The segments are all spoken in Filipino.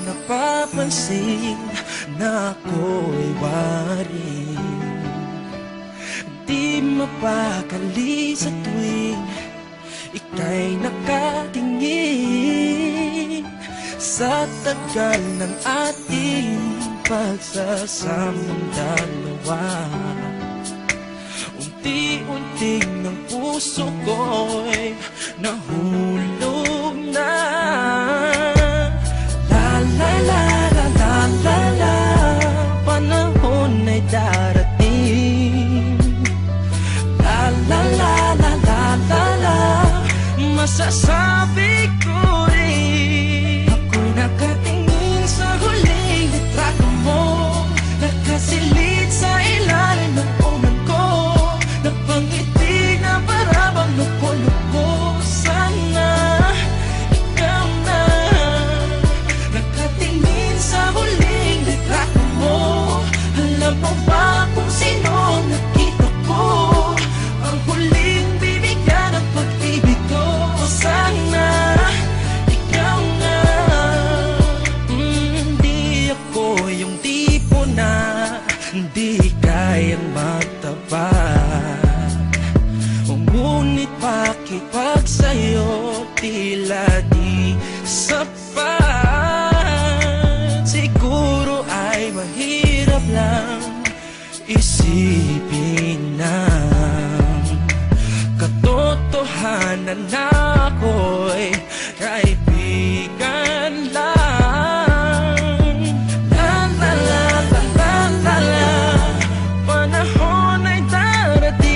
Napapansin na ako'y waring di mapakali sa tuwing ika'y nakatingin. Sa tagal ng ating pagsasamang dalawa, unti-unting ang puso ko'y nahulog na. Panahon ay darating. Masasabi ko rin, ako'y nakatingin sa huling litrato mo, nakasilid sa ilalim ng unan ko, napangiti na para bang luko-luko. Sana ikaw na, nakatingin sa huling litrato mo. Alam mo ba kung sino nakita ko? Ang huling bibigyan ng pag-ibig ko. Sana ikaw na. Di ako yung tipo na di kayang magtapat. Ngunit bakit pag sa'yo tila di sapat? Siguro ay mahirap lang isipin na katotohanan na ako'y kaibigan lang. Panahon ay darating.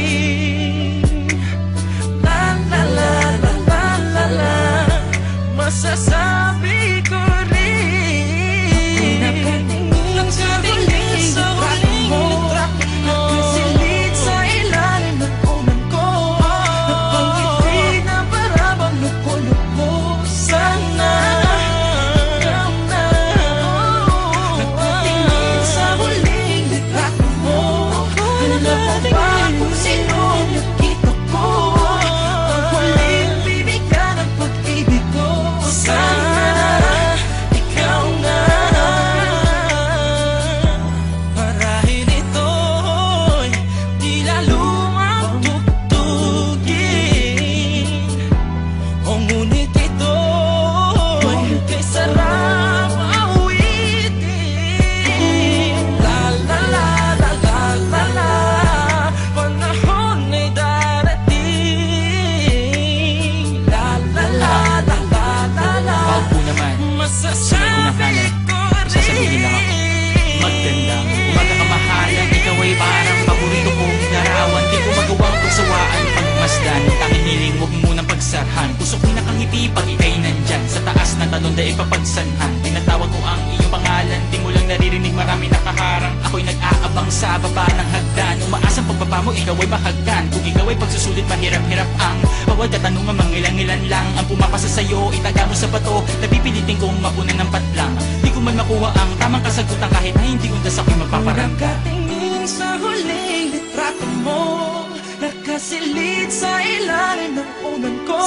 Masasabi ko rin, nakatingin sa huling litrato mo, nakasilid sa ilalim ng unan ko, napangiti na para bang luko-luko. Sana ikaw na, nakatingin sa huling litrato mo. Alam mo ba kung sino nakita ko? Ang huling bibigyan ng pag-ibig ko. Sana ikaw na. Marahil ito'y di lalo magtugtugin, o ngunit ito'y kay sarap awitin. Panahon ay darating. Pao po naman, Masasabi ko sasabihin lang ako, maganda, umaga kamahalan, ikaw ay parang paborito kong larawan. Di ko magawang pagsawaan, pagmasdan, tanging hiling huwag munang pagsarhan. Puso ko'y nakangiti pag ika'y nandyan, sa taas ng talon dahil papagsanhan. Tinatawag ko ang iyong pangalan, di mo lang naririnig, marami nakaharang. Ako'y nag-aabang sa baba ng hagdan, umaasang pagbaba mo ikaw ay mahagdan. Kung ikaw ay pagsusulit, mahirap-hirap ang bawal katanungan, mangilang-ilan lang ang pumapasa sa'yo, itaga mo sa bato, napipilitin kong mapunan ng patlang. Di ko man makuha ang tamang kasagutan kahit na hindi undas ako'y magpaparangka. Nakatingin sa huling litrato mo, nakasilid sa ilalim ng unan ko.